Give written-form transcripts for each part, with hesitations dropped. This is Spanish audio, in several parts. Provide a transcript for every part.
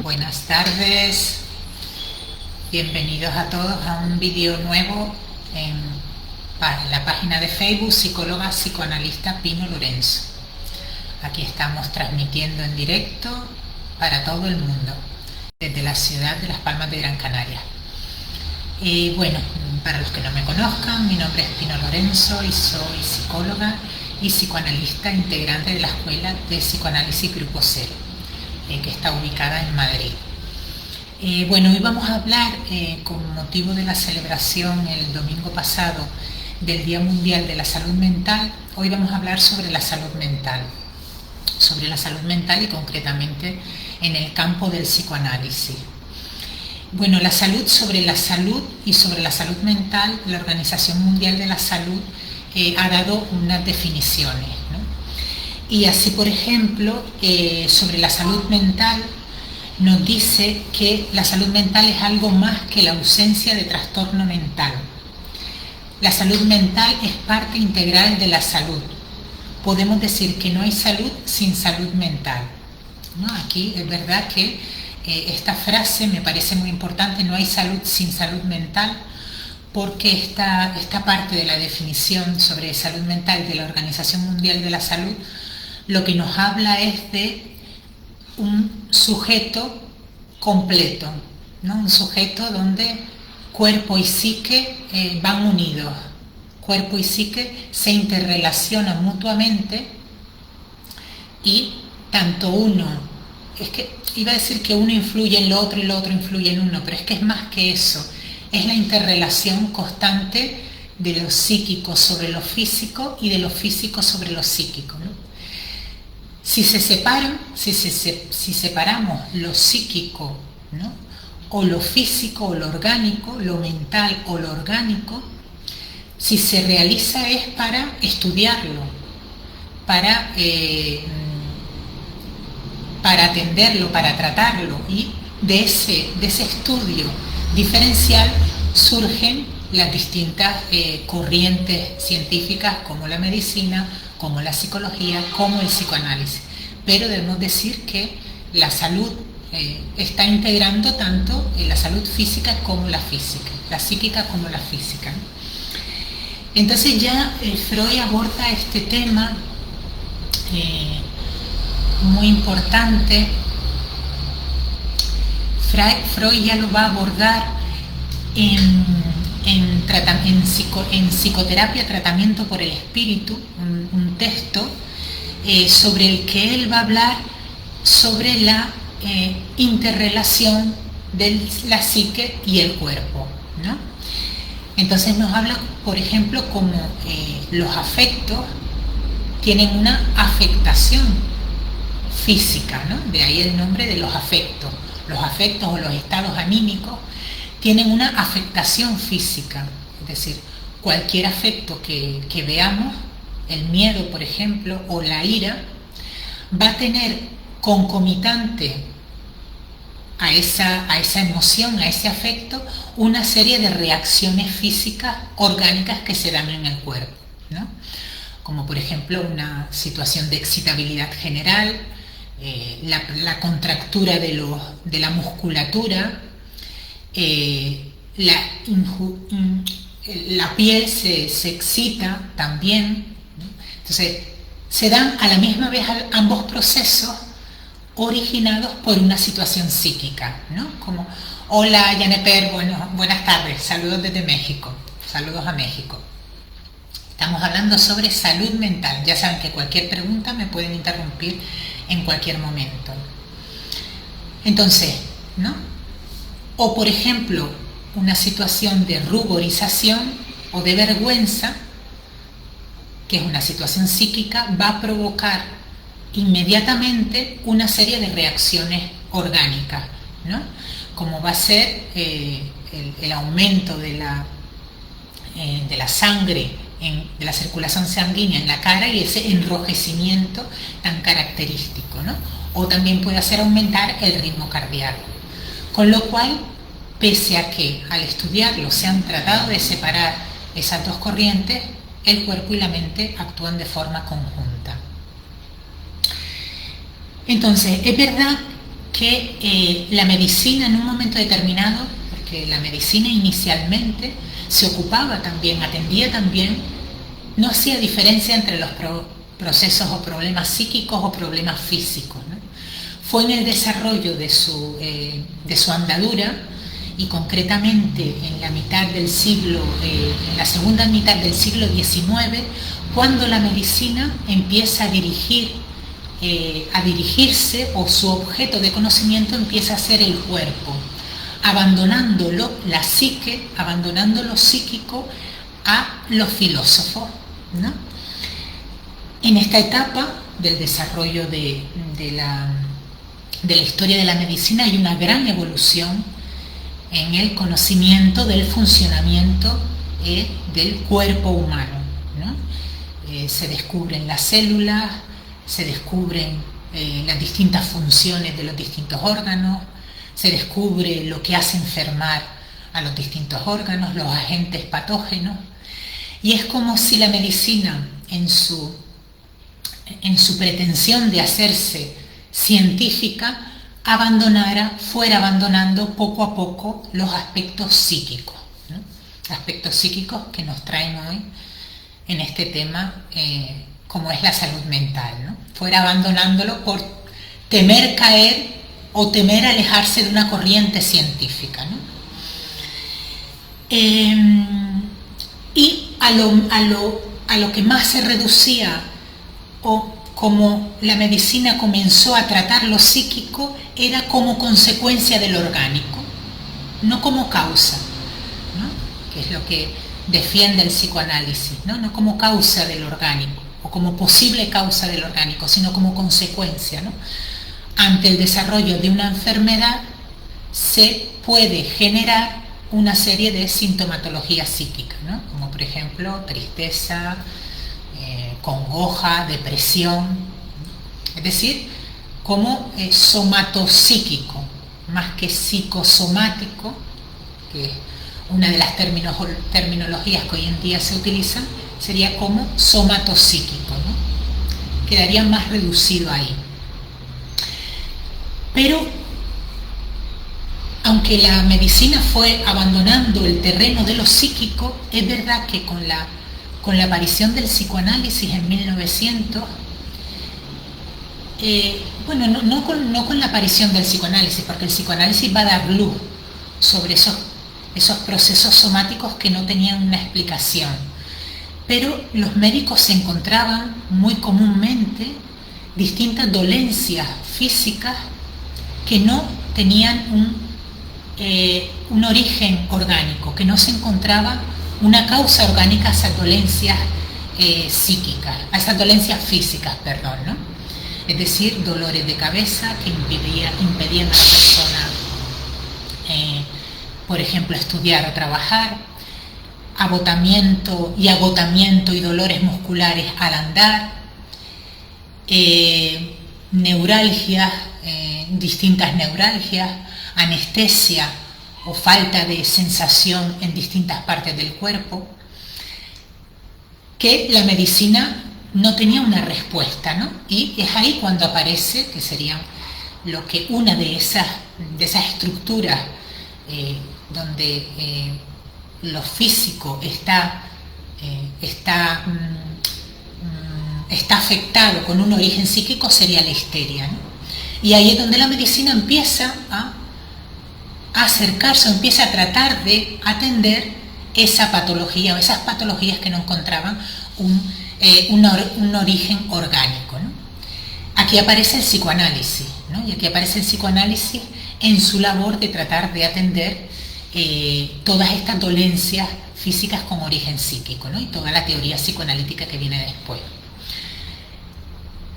Buenas tardes, bienvenidos a todos a un vídeo nuevo en la página de Facebook Psicóloga Psicoanalista Pino Lorenzo. Aquí estamos transmitiendo en directo para todo el mundo, desde la ciudad de Las Palmas de Gran Canaria. Bueno, para los que no me conozcan, mi nombre es Pino Lorenzo y soy psicóloga y psicoanalista integrante de la Escuela de Psicoanálisis Grupo Cero, que está ubicada en Madrid. Bueno, hoy vamos a hablar, con motivo de la celebración el domingo pasado del Día Mundial de la Salud Mental, hoy vamos a hablar sobre la salud mental y concretamente en el campo del psicoanálisis. Bueno, sobre la salud y sobre la salud mental, la Organización Mundial de la Salud ha dado unas definiciones, ¿no? Y así, por ejemplo, sobre la salud mental, nos dice que la salud mental es algo más que la ausencia de trastorno mental. La salud mental es parte integral de la salud. Podemos decir que no hay salud sin salud mental, ¿no? Aquí es verdad que esta frase me parece muy importante, no hay salud sin salud mental, porque esta parte de la definición sobre salud mental de la Organización Mundial de la Salud lo que nos habla es de un sujeto completo, ¿no? Un sujeto donde cuerpo y psique van unidos, cuerpo y psique se interrelacionan mutuamente y tanto uno, es que iba a decir que uno influye en lo otro y lo otro influye en uno, pero es que es más que eso, es la interrelación constante de lo psíquico sobre lo físico y de lo físico sobre lo psíquico, ¿no? Si separamos lo psíquico, ¿no? O lo físico o lo orgánico, lo mental o lo orgánico, si se realiza es para estudiarlo, para atenderlo, para tratarlo, y de ese estudio diferencial surgen las distintas corrientes científicas como la medicina, como la psicología, como el psicoanálisis. Pero debemos decir que la salud está integrando tanto la salud física como la física, la psíquica como la física, ¿no? Entonces ya Freud aborda este tema muy importante. Freud ya lo va a abordar en Psicoterapia, Tratamiento por el Espíritu, un texto sobre el que él va a hablar sobre la interrelación de la psique y el cuerpo, ¿no? Entonces nos habla, por ejemplo, como los afectos tienen una afectación física, ¿no? De ahí el nombre de los afectos. Los afectos o los estados anímicos tienen una afectación física, es decir, cualquier afecto que veamos, el miedo, por ejemplo, o la ira, va a tener concomitante a esa emoción, a ese afecto, una serie de reacciones físicas orgánicas que se dan en el cuerpo, ¿no? Como por ejemplo una situación de excitabilidad general, la contractura de la musculatura, la piel se excita también, ¿no? Entonces se dan a la misma vez ambos procesos originados por una situación psíquica, ¿no? Como, hola Yaneper, buenas tardes, saludos desde México, saludos a México. Estamos hablando sobre salud mental. Ya saben que cualquier pregunta me pueden interrumpir en cualquier momento. Entonces, ¿no? O por ejemplo, una situación de ruborización o de vergüenza, que es una situación psíquica, va a provocar inmediatamente una serie de reacciones orgánicas, ¿no? Como va a ser el aumento de la sangre, de la circulación sanguínea en la cara y ese enrojecimiento tan característico, ¿no? O también puede hacer aumentar el ritmo cardíaco. Con lo cual, pese a que al estudiarlo se han tratado de separar esas dos corrientes, el cuerpo y la mente actúan de forma conjunta. Entonces, es verdad que la medicina en un momento determinado, porque la medicina inicialmente se ocupaba también, atendía también, no hacía diferencia entre los procesos o problemas psíquicos o problemas físicos, ¿no? Fue en el desarrollo de su andadura, y concretamente en la segunda mitad del siglo XIX, cuando la medicina empieza a dirigirse, o su objeto de conocimiento empieza a ser el cuerpo, abandonándolo, la psique, abandonando lo psíquico a los filósofos, ¿no? En esta etapa del desarrollo de la historia de la medicina hay una gran evolución en el conocimiento del funcionamiento del cuerpo humano, ¿no? Se descubren las células, se descubren las distintas funciones de los distintos órganos, se descubre lo que hace enfermar a los distintos órganos, los agentes patógenos, y es como si la medicina, en su pretensión de hacerse científica, fuera abandonando poco a poco los aspectos psíquicos, ¿no? Aspectos psíquicos que nos traen hoy en este tema, como es la salud mental, ¿no? Fuera abandonándolo por temer caer o temer alejarse de una corriente científica, ¿no? Y a lo que más se reducía, o como la medicina comenzó a tratar lo psíquico, era como consecuencia del orgánico, no como causa, ¿no? Que es lo que defiende el psicoanálisis, ¿no? No como causa del orgánico o como posible causa del orgánico, sino como consecuencia, ¿no? Ante el desarrollo de una enfermedad se puede generar una serie de sintomatologías psíquicas, ¿no? Como por ejemplo tristeza, congoja, depresión, es decir, como somatopsíquico, más que psicosomático, que es una de las terminologías que hoy en día se utilizan, sería como somatopsíquico, ¿no? Quedaría más reducido ahí. Pero, aunque la medicina fue abandonando el terreno de lo psíquico, es verdad que con la aparición del psicoanálisis en 1900, no con la aparición del psicoanálisis, porque el psicoanálisis va a dar luz sobre esos procesos somáticos que no tenían una explicación, pero los médicos se encontraban muy comúnmente distintas dolencias físicas que no tenían un origen orgánico, que no se encontraba una causa orgánica a esas dolencias psíquicas, a esas dolencias físicas, perdón, ¿no? Es decir, dolores de cabeza que impedían a la persona, por ejemplo, estudiar o trabajar, agotamiento y dolores musculares al andar, neuralgias, distintas neuralgias, anestesia o falta de sensación en distintas partes del cuerpo, que la medicina no tenía una respuesta, ¿no? Y es ahí cuando aparece, que serían una de esas estructuras donde lo físico está afectado con un origen psíquico, sería la histeria, ¿no? Y ahí es donde la medicina empieza a acercarse, empieza a tratar de atender esa patología o esas patologías que no encontraban un origen orgánico, ¿no? Aquí aparece el psicoanálisis, ¿no? Y aquí aparece el psicoanálisis en su labor de tratar de atender todas estas dolencias físicas con origen psíquico, ¿no? Y toda la teoría psicoanalítica que viene después.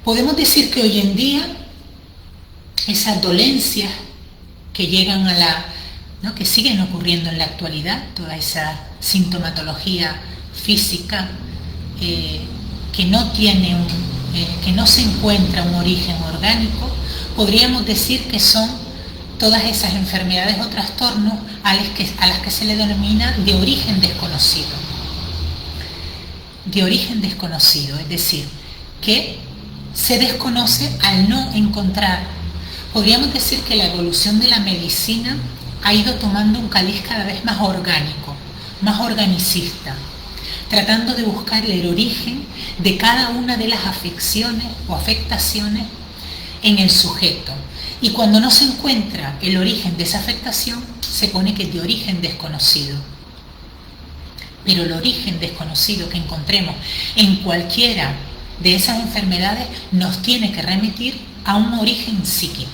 Podemos decir que hoy en día esas dolencias que llegan ¿no? que siguen ocurriendo en la actualidad, toda esa sintomatología física que no se encuentra un origen orgánico, podríamos decir que son todas esas enfermedades o trastornos a las que se le denomina de origen desconocido. De origen desconocido, es decir, que se desconoce al no encontrar, podríamos decir que la evolución de la medicina ha ido tomando un cariz cada vez más orgánico, más organicista, tratando de buscar el origen de cada una de las afecciones o afectaciones en el sujeto. Y cuando no se encuentra el origen de esa afectación, se pone que es de origen desconocido. Pero el origen desconocido que encontremos en cualquiera de esas enfermedades nos tiene que remitir a un origen psíquico.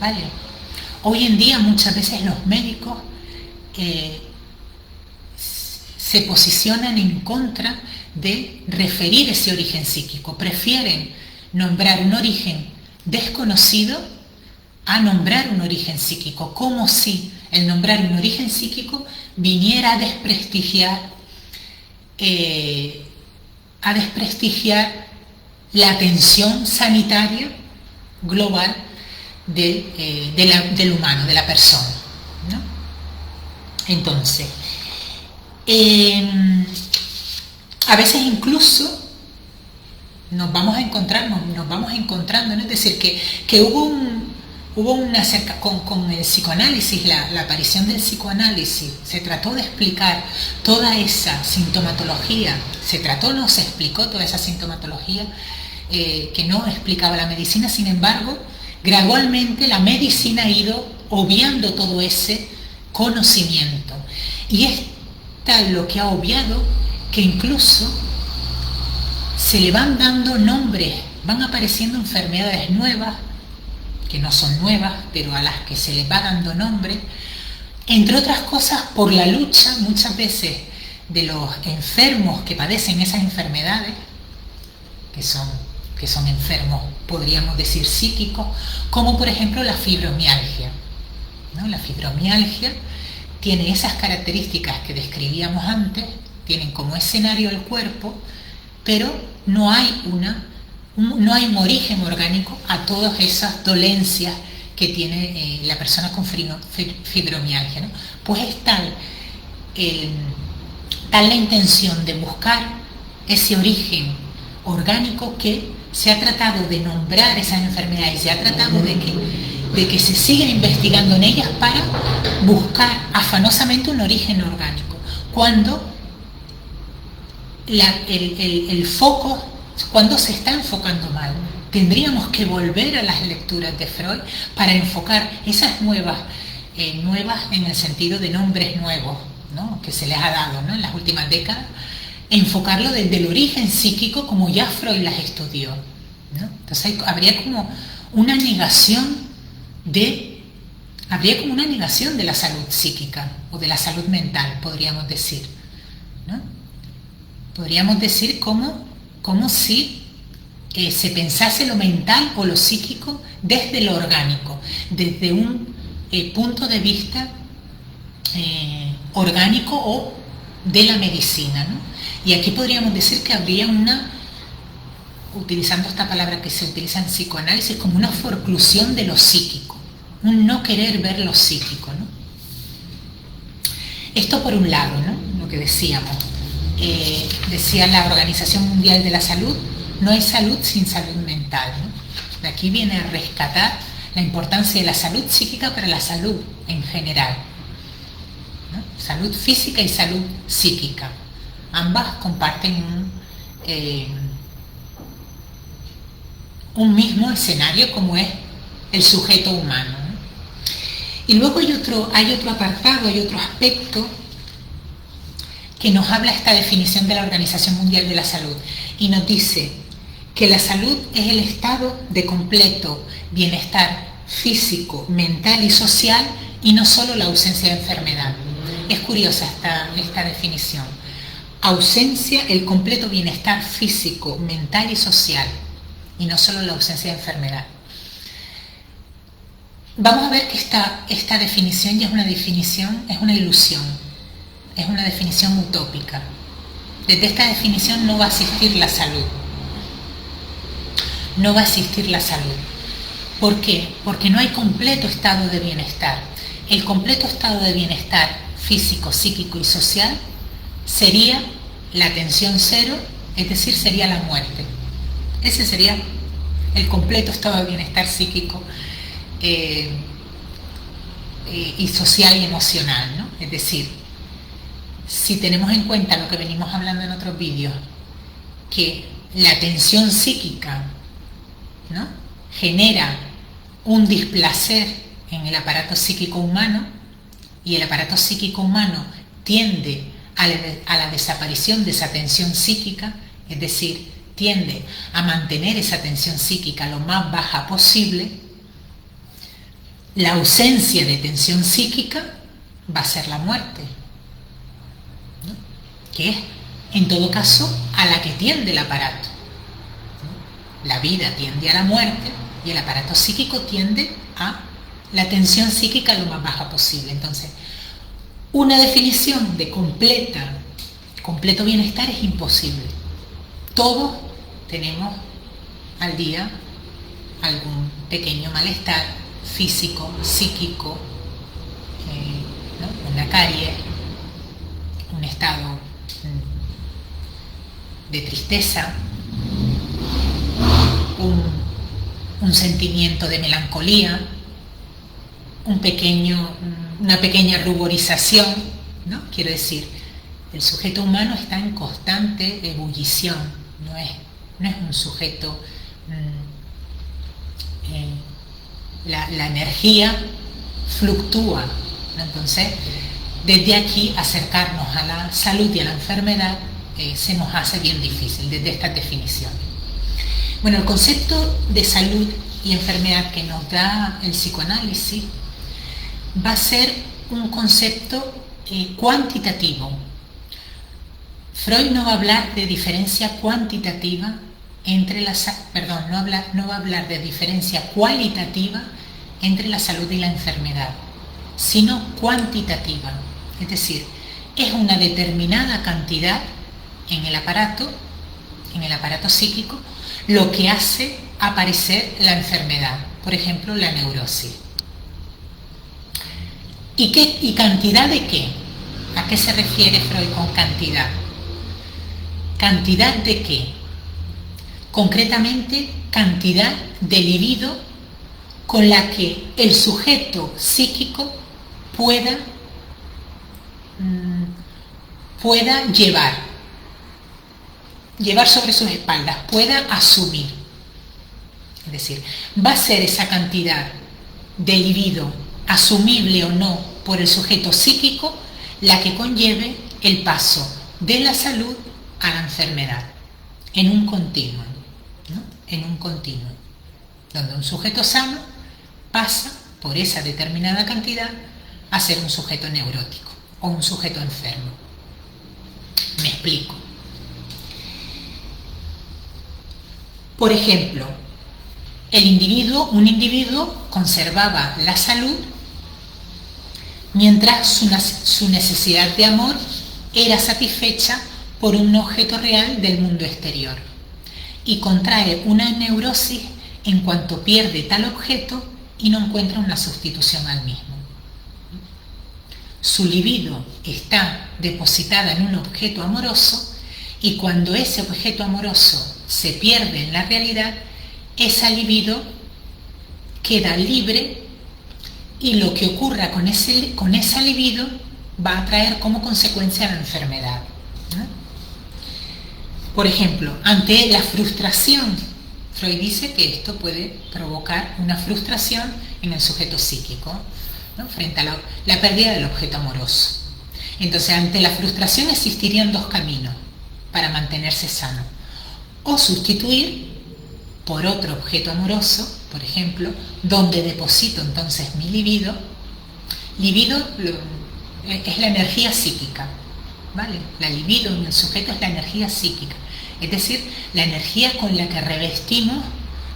¿Vale? Hoy en día muchas veces los médicos se posicionan en contra de referir ese origen psíquico. Prefieren nombrar un origen desconocido a nombrar un origen psíquico, como si el nombrar un origen psíquico viniera a desprestigiar la atención sanitaria global del humano, de la persona, ¿no? Entonces, a veces incluso nos vamos encontrando, ¿no? Es decir, que hubo una con el psicoanálisis, la aparición del psicoanálisis, se trató de explicar toda esa sintomatología, se explicó toda esa sintomatología que no explicaba la medicina. Sin embargo, gradualmente la medicina ha ido obviando todo ese conocimiento, y es tal lo que ha obviado que incluso se le van dando nombres, van apareciendo enfermedades nuevas, que no son nuevas, pero a las que se les va dando nombre, entre otras cosas por la lucha muchas veces de los enfermos que padecen esas enfermedades, que son enfermos, podríamos decir, psíquicos, como por ejemplo la fibromialgia, ¿no? La fibromialgia tiene esas características que describíamos antes, tienen como escenario el cuerpo, pero no hay un origen orgánico a todas esas dolencias que tiene la persona con fibromialgia, ¿no? Pues es tal la intención de buscar ese origen orgánico que se ha tratado de nombrar esas enfermedades, se ha tratado de que se siga investigando en ellas para buscar afanosamente un origen orgánico, cuando el foco, cuando se está enfocando mal. Tendríamos que volver a las lecturas de Freud para enfocar esas nuevas en el sentido de nombres nuevos, ¿no? Que se les ha dado, ¿no? En las últimas décadas, enfocarlo desde el origen psíquico como ya Freud las estudió, ¿no? Entonces habría como una negación de la salud psíquica o de la salud mental, podríamos decir, ¿no? Podríamos decir como si se pensase lo mental o lo psíquico desde lo orgánico, desde un punto de vista orgánico o de la medicina, ¿no? Y aquí podríamos decir que habría utilizando esta palabra que se utiliza en psicoanálisis, como una forclusión de lo psíquico, un no querer ver lo psíquico, ¿no? Esto por un lado, ¿no? Lo que decíamos. Decía la Organización Mundial de la Salud, no hay salud sin salud mental, ¿no? De aquí viene a rescatar la importancia de la salud psíquica para la salud en general, ¿no? Salud física y salud psíquica, ambas comparten un mismo escenario, como es el sujeto humano, ¿no? Y luego hay otro apartado, hay otro aspecto que nos habla esta definición de la Organización Mundial de la Salud, y nos dice que la salud es el estado de completo bienestar físico, mental y social, y no solo la ausencia de enfermedad. Es curiosa esta definición. Ausencia, el completo bienestar físico, mental y social, y no solo la ausencia de enfermedad. Vamos a ver que esta definición ya es una ilusión, es una definición utópica. Desde esta definición no va a existir la salud. No va a existir la salud. ¿Por qué? Porque no hay completo estado de bienestar. El completo estado de bienestar físico, psíquico y social sería la atención cero, es decir, sería la muerte. Ese sería el completo estado de bienestar psíquico y social y emocional, ¿no? Es decir, si tenemos en cuenta lo que venimos hablando en otros vídeos, que la tensión psíquica, ¿no?, genera un displacer en el aparato psíquico humano, y el aparato psíquico humano tiende a la desaparición de esa tensión psíquica, es decir, tiende a mantener esa tensión psíquica lo más baja posible, la ausencia de tensión psíquica va a ser la muerte, ¿no?, que es, en todo caso, a la que tiende el aparato, ¿no? La vida tiende a la muerte y el aparato psíquico tiende a la tensión psíquica lo más baja posible. Entonces, una definición de completo bienestar es imposible. Todos tenemos al día algún pequeño malestar físico, psíquico, ¿no?, una carie, un estado de tristeza, un sentimiento de melancolía, una pequeña ruborización, ¿no? Quiero decir, el sujeto humano está en constante ebullición, no es un sujeto, la energía fluctúa, ¿no? Entonces, desde aquí acercarnos a la salud y a la enfermedad se nos hace bien difícil desde estas definiciones. Bueno, el concepto de salud y enfermedad que nos da el psicoanálisis va a ser un concepto cuantitativo. Freud no va a hablar de diferencia cuantitativa no va a hablar de diferencia cualitativa entre la salud y la enfermedad, sino cuantitativa. Es decir, es una determinada cantidad en el aparato psíquico lo que hace aparecer la enfermedad, por ejemplo, la neurosis. ¿Y cantidad de qué? ¿A qué se refiere Freud con cantidad? ¿Cantidad de qué? Concretamente, cantidad de libido con la que el sujeto psíquico pueda llevar sobre sus espaldas, pueda asumir. Es decir, va a ser esa cantidad de libido, asumible o no por el sujeto psíquico, la que conlleve el paso de la salud a la enfermedad, en un continuo, ¿no? En un continuo, donde un sujeto sano pasa por esa determinada cantidad a ser un sujeto neurótico o un sujeto enfermo. Me explico. Por ejemplo, un individuo conservaba la salud mientras su necesidad de amor era satisfecha por un objeto real del mundo exterior, y contrae una neurosis en cuanto pierde tal objeto y no encuentra una sustitución al mismo. Su libido está depositada en un objeto amoroso, y cuando ese objeto amoroso se pierde en la realidad, esa libido queda libre, y lo que ocurra con esa libido va a traer como consecuencia la enfermedad, ¿no? Por ejemplo, ante la frustración, Freud dice que esto puede provocar una frustración en el sujeto psíquico, ¿no?, frente a la pérdida del objeto amoroso. Entonces, ante la frustración existirían dos caminos para mantenerse sano: o sustituir por otro objeto amoroso, por ejemplo, donde deposito entonces mi libido. Libido es la energía psíquica, ¿vale? La libido en el sujeto es la energía psíquica, es decir, la energía con la que revestimos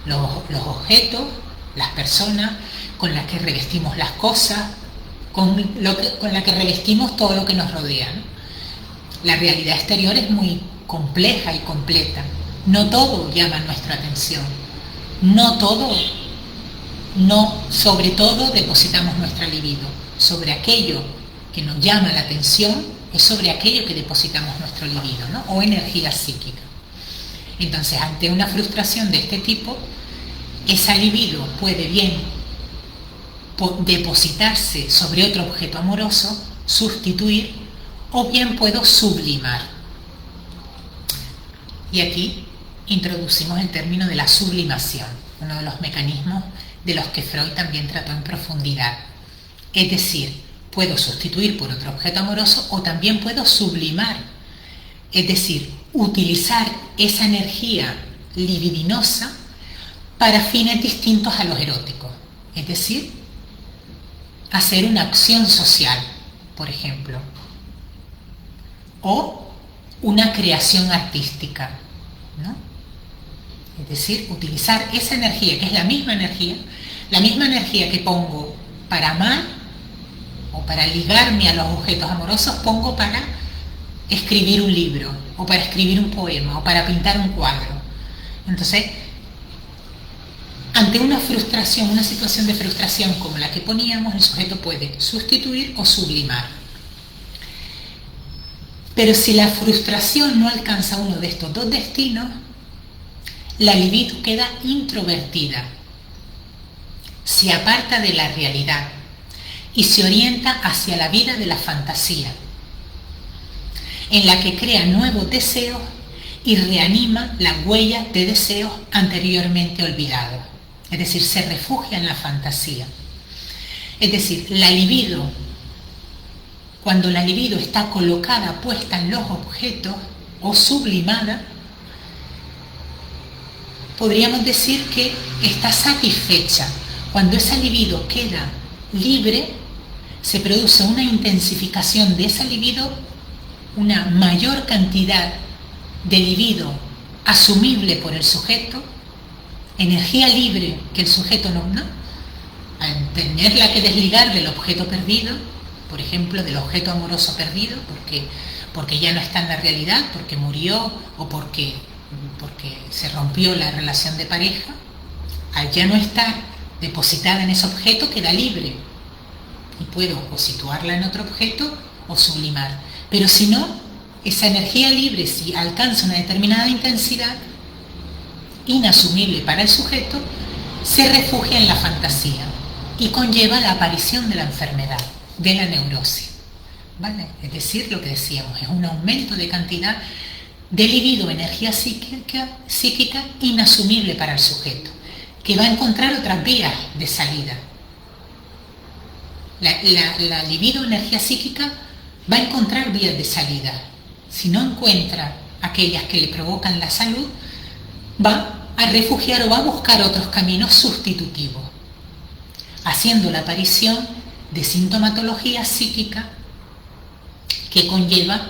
los objetos, las personas, con la que revestimos las cosas, con la que revestimos todo lo que nos rodea, ¿no? La realidad exterior es muy compleja y completa. No todo llama nuestra atención. Sobre todo depositamos nuestra libido. Sobre aquello que nos llama la atención es sobre aquello que depositamos nuestro libido, ¿no?, o energía psíquica. Entonces, ante una frustración de este tipo, esa libido puede bien depositarse sobre otro objeto amoroso, sustituir, o bien puedo sublimar. Y aquí introducimos el término de la sublimación, uno de los mecanismos de los que Freud también trató en profundidad. Es decir, puedo sustituir por otro objeto amoroso o también puedo sublimar, es decir, utilizar esa energía libidinosa para fines distintos a los eróticos, es decir, hacer una acción social, por ejemplo, o una creación artística, ¿no? Es decir, utilizar esa energía, que es la misma energía que pongo para amar o para ligarme a los objetos amorosos, pongo para escribir un libro, o para escribir un poema, o para pintar un cuadro. Entonces, ante una frustración, una situación de frustración como la que poníamos, el sujeto puede sustituir o sublimar. Pero si la frustración no alcanza uno de estos dos destinos, la libido queda introvertida, se aparta de la realidad y se orienta hacia la vida de la fantasía, en la que crea nuevos deseos y reanima las huellas de deseos anteriormente olvidados. Es decir, se refugia en la fantasía. Es decir, la libido, cuando la libido está colocada, puesta en los objetos o sublimada, podríamos decir que está satisfecha. Cuando esa libido queda libre, se produce una intensificación de esa libido, una mayor cantidad de libido asumible por el sujeto, energía libre que el sujeto no, al tenerla que desligar del objeto perdido, por ejemplo, del objeto amoroso perdido, porque ya no está en la realidad, porque murió o porque se rompió la relación de pareja, al ya no estar depositada en ese objeto, queda libre y puedo o situarla en otro objeto o sublimar. Pero si no, esa energía libre, si alcanza una determinada intensidad inasumible para el sujeto, se refugia en la fantasía y conlleva la aparición de la enfermedad, de la neurosis, ¿vale? Es decir, lo que decíamos, es un aumento de cantidad de libido, energía psíquica inasumible para el sujeto, que va a encontrar otras vías de salida. La libido, energía psíquica, va a encontrar vías de salida. Si no encuentra aquellas que le provocan la salud, va a refugiar o va a buscar otros caminos sustitutivos, haciendo la aparición de sintomatología psíquica que conlleva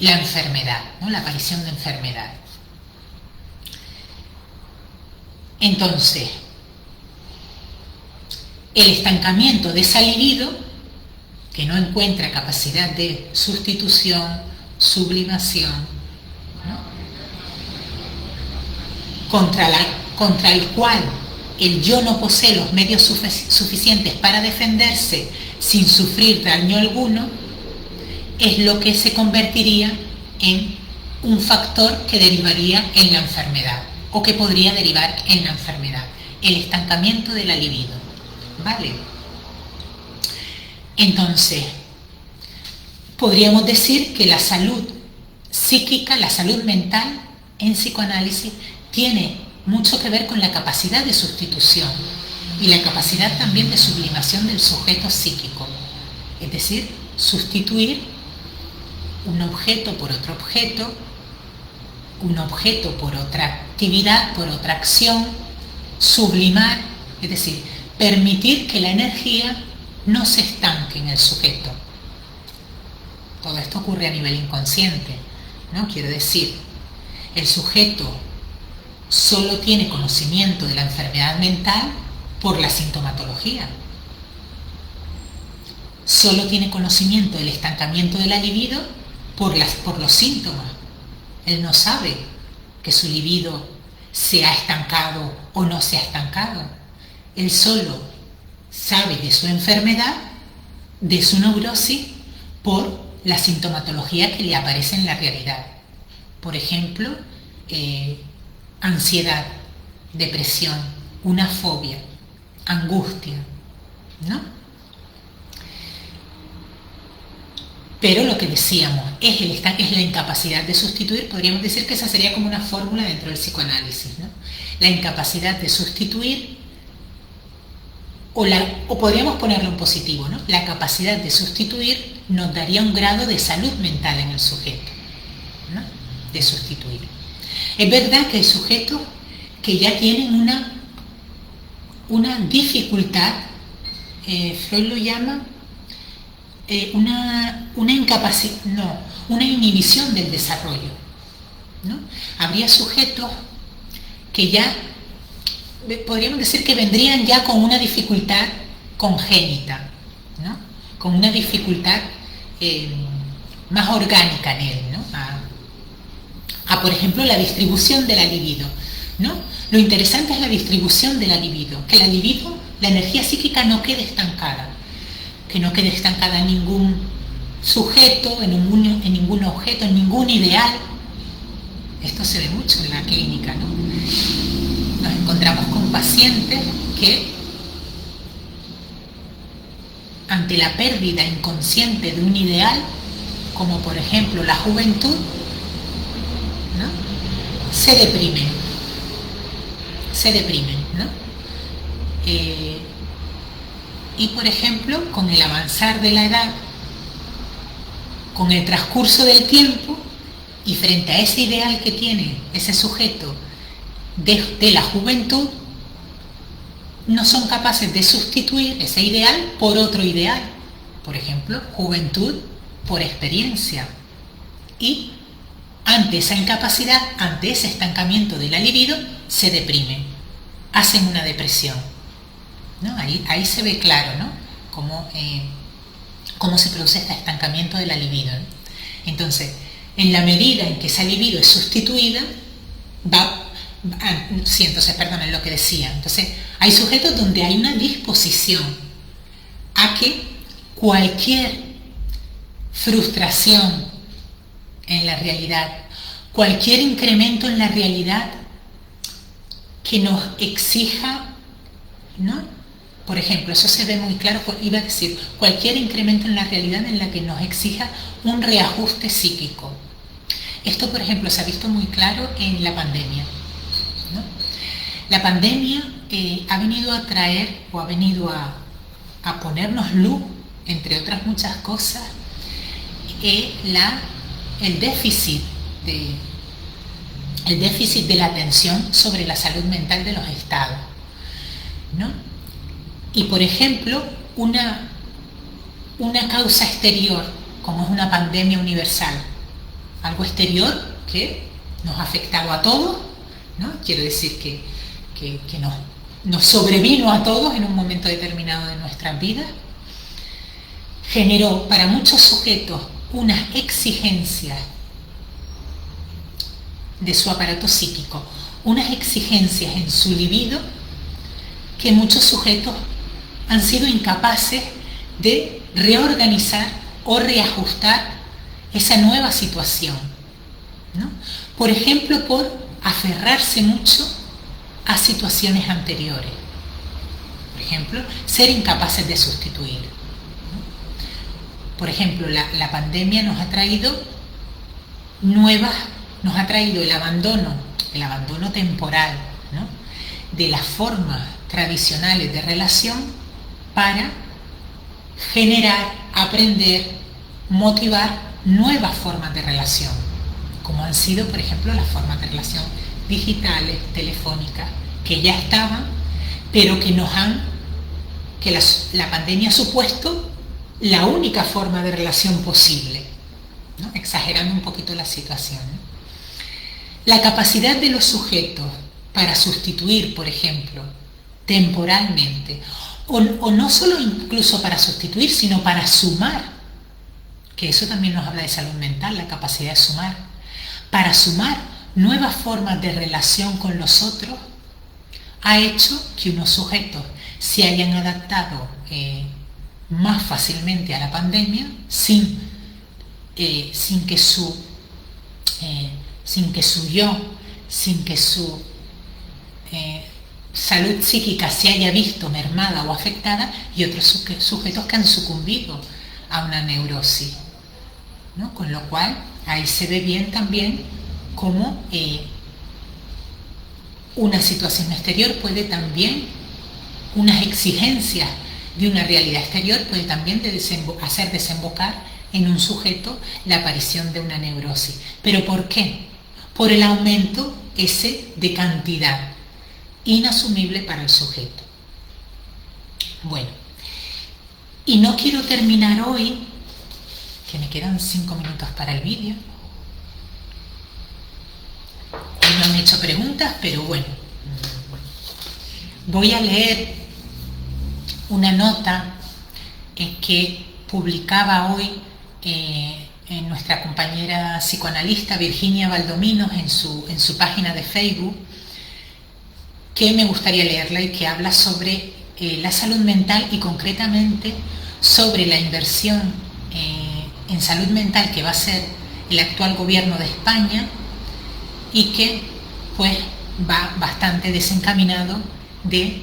la enfermedad, ¿no? La aparición de enfermedad. Entonces, el estancamiento de esa libido, que no encuentra capacidad de sustitución, sublimación, ¿no? contra el cual el yo no posee los medios suficientes para defenderse sin sufrir daño alguno, es lo que se convertiría en un factor que derivaría en la enfermedad, o que podría derivar en la enfermedad, el estancamiento de la libido, ¿vale? Entonces, podríamos decir que la salud psíquica, la salud mental en psicoanálisis tiene mucho que ver con la capacidad de sustitución y la capacidad también de sublimación del sujeto psíquico, es decir, sustituir un objeto por otro objeto, un objeto por otra actividad, por otra acción, sublimar, es decir, permitir que la energía no se estanque en el sujeto. Todo esto ocurre a nivel inconsciente, ¿no? Quiero decir, el sujeto solo tiene conocimiento de la enfermedad mental por la sintomatología. Solo tiene conocimiento del estancamiento de la libido por los síntomas. Él no sabe que su libido se ha estancado o no se ha estancado. Él solo sabe de su enfermedad, de su neurosis, por la sintomatología que le aparece en la realidad. Por ejemplo, ansiedad, depresión, una fobia, angustia, ¿no? Pero lo que decíamos es la incapacidad de sustituir. Podríamos decir que esa sería como una fórmula dentro del psicoanálisis, ¿no? La incapacidad de sustituir, o podríamos ponerlo en positivo, ¿no? La capacidad de sustituir nos daría un grado de salud mental en el sujeto, ¿no? De sustituir. Es verdad que hay sujetos que ya tienen una dificultad, Freud lo llama una incapacidad, no, una inhibición del desarrollo, ¿no? Habría sujetos que ya podríamos decir que vendrían ya con una dificultad congénita, ¿no? Con una dificultad más orgánica en él, ¿no? Por ejemplo, la distribución de la libido, ¿no? Lo interesante es la distribución de la libido, que la libido, la energía psíquica, no quede estancada, que no quede estancada en ningún sujeto, en ningún objeto, en ningún ideal. Esto se ve mucho en la clínica, ¿no? Nos encontramos con pacientes que, ante la pérdida inconsciente de un ideal, como por ejemplo la juventud, ¿no? Se deprimen, ¿no? Y por ejemplo, con el avanzar de la edad, con el transcurso del tiempo, y frente a ese ideal que tiene ese sujeto de la juventud, no son capaces de sustituir ese ideal por otro ideal. Por ejemplo, juventud por experiencia. Y ante esa incapacidad, ante ese estancamiento de la libido, se deprimen, hacen una depresión, ¿no? Ahí se ve claro, ¿no? Cómo se produce este estancamiento de la libido, ¿no? Entonces, en la medida en que esa libido es sustituida, es lo que decía. Entonces, hay sujetos donde hay una disposición a que cualquier frustración en la realidad, cualquier incremento en la realidad que nos exija, ¿no? Por ejemplo, eso se ve muy claro, iba a decir, cualquier incremento en la realidad en la que nos exija un reajuste psíquico. Esto, por ejemplo, se ha visto muy claro en la pandemia, ¿no? La pandemia ha venido a traer, o ha venido a ponernos luz, entre otras muchas cosas, el déficit de la atención sobre la salud mental de los estados, ¿no? Y por ejemplo, una causa exterior, como es una pandemia universal, algo exterior que nos ha afectado a todos, ¿no? Quiero decir que nos sobrevino a todos en un momento determinado de nuestras vidas, generó para muchos sujetos unas exigencias de su aparato psíquico, unas exigencias en su libido que muchos sujetos han sido incapaces de reorganizar o reajustar esa nueva situación, ¿no? Por ejemplo, por aferrarse mucho a situaciones anteriores. Por ejemplo, ser incapaces de sustituir, ¿no? Por ejemplo, la pandemia nos ha traído el abandono temporal, ¿no? De las formas tradicionales de relación para generar, aprender, motivar nuevas formas de relación, como han sido, por ejemplo, las formas de relación digitales, telefónicas, que ya estaban, pero que la pandemia ha supuesto la única forma de relación posible, ¿no? Exagerando un poquito la situación, ¿no? La capacidad de los sujetos para sustituir, por ejemplo, temporalmente, o no solo incluso para sustituir, sino para sumar, que eso también nos habla de salud mental, la capacidad de sumar, para sumar nuevas formas de relación con los otros, ha hecho que unos sujetos se hayan adaptado más fácilmente a la pandemia sin que su yo, sin que su salud psíquica se haya visto mermada o afectada y otros sujetos que han sucumbido a una neurosis, ¿no? Con lo cual ahí se ve bien también cómo una situación exterior puede también, unas exigencias de una realidad exterior puede también hacer desembocar en un sujeto la aparición de una neurosis. ¿Pero por qué? Por el aumento ese de cantidad inasumible para el sujeto. Bueno, y no quiero terminar hoy, que me quedan 5 minutos para el vídeo. No han hecho preguntas, pero bueno, voy a leer una nota que publicaba hoy en nuestra compañera psicoanalista Virginia Valdominos en su página de Facebook, que me gustaría leerla y que habla sobre la salud mental y concretamente sobre la inversión en salud mental que va a hacer el actual gobierno de España y que pues va bastante desencaminado de...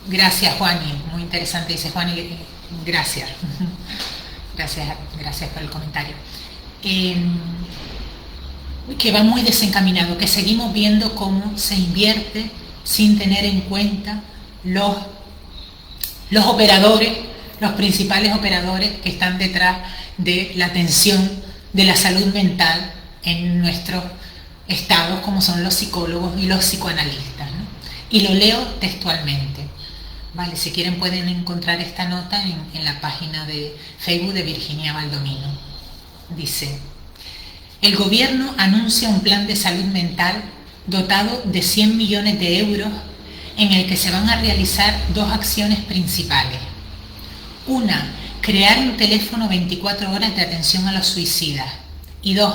Gracias, Juani, muy interesante, dice Juani, gracias. Gracias por el comentario. Que va muy desencaminado, que seguimos viendo cómo se invierte sin tener en cuenta los operadores, los principales operadores que están detrás de la atención de la salud mental en nuestros estados, como son los psicólogos y los psicoanalistas, ¿no? Y lo leo textualmente. Vale, si quieren pueden encontrar esta nota en la página de Facebook de Virginia Valdomino. Dice: el gobierno anuncia un plan de salud mental dotado de 100 millones de euros en el que se van a realizar 2 acciones principales. Una, crear un teléfono 24 horas de atención a los suicidas. Y 2,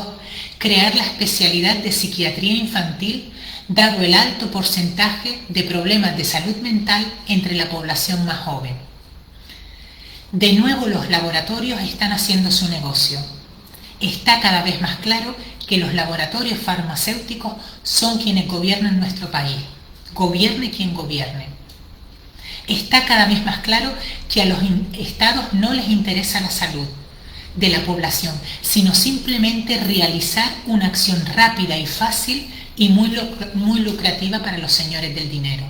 crear la especialidad de psiquiatría infantil dado el alto porcentaje de problemas de salud mental entre la población más joven. De nuevo los laboratorios están haciendo su negocio. Está cada vez más claro que los laboratorios farmacéuticos son quienes gobiernan nuestro país, gobierne quien gobierne. Está cada vez más claro que a los estados no les interesa la salud de la población, sino simplemente realizar una acción rápida y fácil y muy lucrativa para los señores del dinero.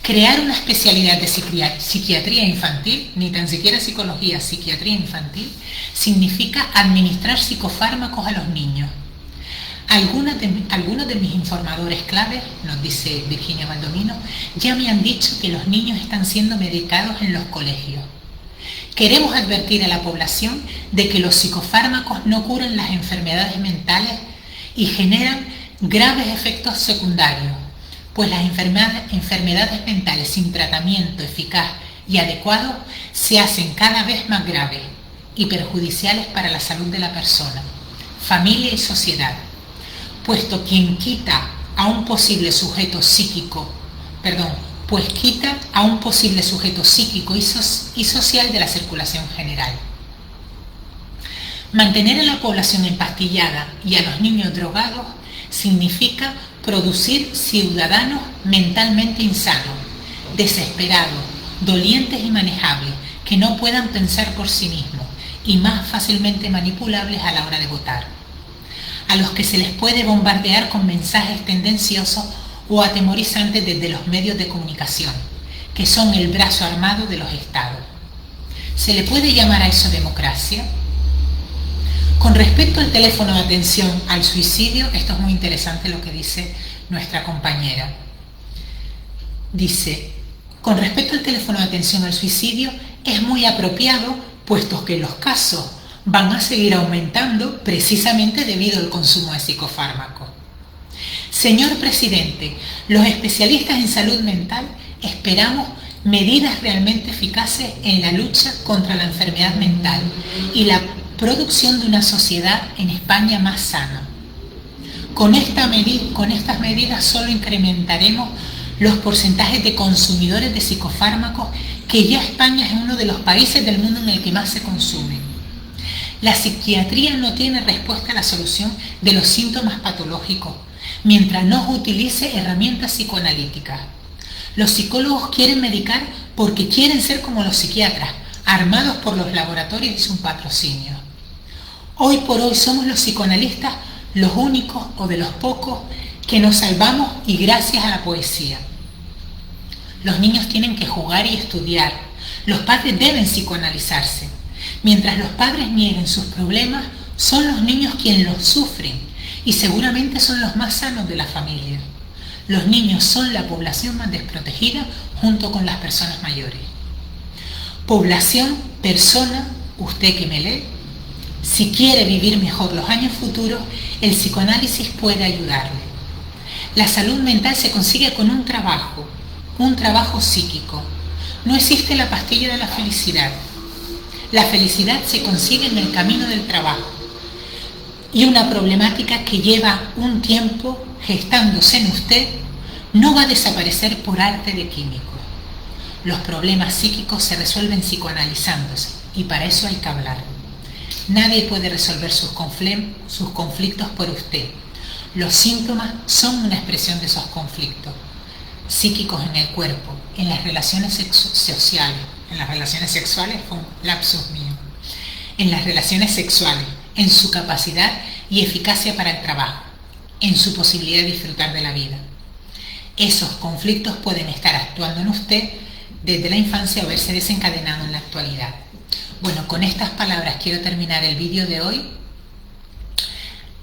Crear una especialidad de psiquiatría infantil, ni tan siquiera psicología, psiquiatría infantil, significa administrar psicofármacos a los niños. Algunos de mis informadores claves, nos dice Virginia Valdomino, ya me han dicho que los niños están siendo medicados en los colegios. Queremos advertir a la población de que los psicofármacos no curan las enfermedades mentales y generan graves efectos secundarios, pues las enfermedades mentales sin tratamiento eficaz y adecuado se hacen cada vez más graves y perjudiciales para la salud de la persona, familia y sociedad, puesto quien quita a un posible sujeto psíquico y social de la circulación general. Mantener a la población empastillada y a los niños drogados significa producir ciudadanos mentalmente insanos, desesperados, dolientes y manejables, que no puedan pensar por sí mismos y más fácilmente manipulables a la hora de votar, a los que se les puede bombardear con mensajes tendenciosos o atemorizantes desde los medios de comunicación, que son el brazo armado de los estados. ¿Se le puede llamar a eso democracia? Con respecto al teléfono de atención al suicidio, esto es muy interesante lo que dice nuestra compañera. Dice, con respecto al teléfono de atención al suicidio, es muy apropiado, puesto que los casos van a seguir aumentando precisamente debido al consumo de psicofármacos. Señor presidente, los especialistas en salud mental esperamos medidas realmente eficaces en la lucha contra la enfermedad mental y la producción de una sociedad en España más sana. Con estas medidas solo incrementaremos los porcentajes de consumidores de psicofármacos, que ya España es uno de los países del mundo en el que más se consume. La psiquiatría no tiene respuesta a la solución de los síntomas patológicos, mientras no utilice herramientas psicoanalíticas. Los psicólogos quieren medicar porque quieren ser como los psiquiatras, armados por los laboratorios y su patrocinio. Hoy por hoy somos los psicoanalistas los únicos o de los pocos que nos salvamos y gracias a la poesía. Los niños tienen que jugar y estudiar. Los padres deben psicoanalizarse. Mientras los padres nieguen sus problemas, son los niños quienes los sufren y seguramente son los más sanos de la familia. Los niños son la población más desprotegida junto con las personas mayores. Población, persona, usted que me lee, si quiere vivir mejor los años futuros, el psicoanálisis puede ayudarle. La salud mental se consigue con un trabajo psíquico. No existe la pastilla de la felicidad. La felicidad se consigue en el camino del trabajo. Y una problemática que lleva un tiempo gestándose en usted no va a desaparecer por arte de químicos. Los problemas psíquicos se resuelven psicoanalizándose y para eso hay que hablar. Nadie puede resolver sus conflictos por usted. Los síntomas son una expresión de esos conflictos psíquicos en el cuerpo, en las relaciones sociales, fue un lapsus mío, en las relaciones sexuales, en su capacidad y eficacia para el trabajo, en su posibilidad de disfrutar de la vida. Esos conflictos pueden estar actuando en usted desde la infancia o verse desencadenado en la actualidad. Bueno, con estas palabras quiero terminar el vídeo de hoy.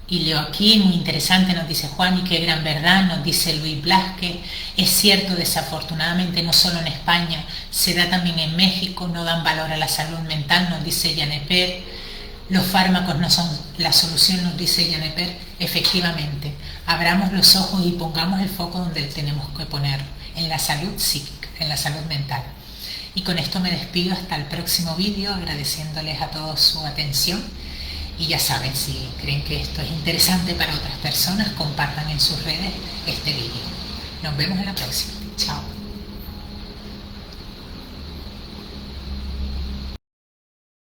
Y leo aquí, muy interesante, nos dice Juan, y qué gran verdad, nos dice Luis Blasquez. Es cierto, desafortunadamente no solo en España, se da también en México, no dan valor a la salud mental, nos dice Yaneper. Los fármacos no son la solución, nos dice Yaneper. Efectivamente, abramos los ojos y pongamos el foco donde tenemos que ponerlo, en la salud psíquica, en la salud mental. Y con esto me despido hasta el próximo vídeo, agradeciéndoles a todos su atención. Y ya saben, si creen que esto es interesante para otras personas, compartan en sus redes este vídeo. Nos vemos en la próxima. Chao.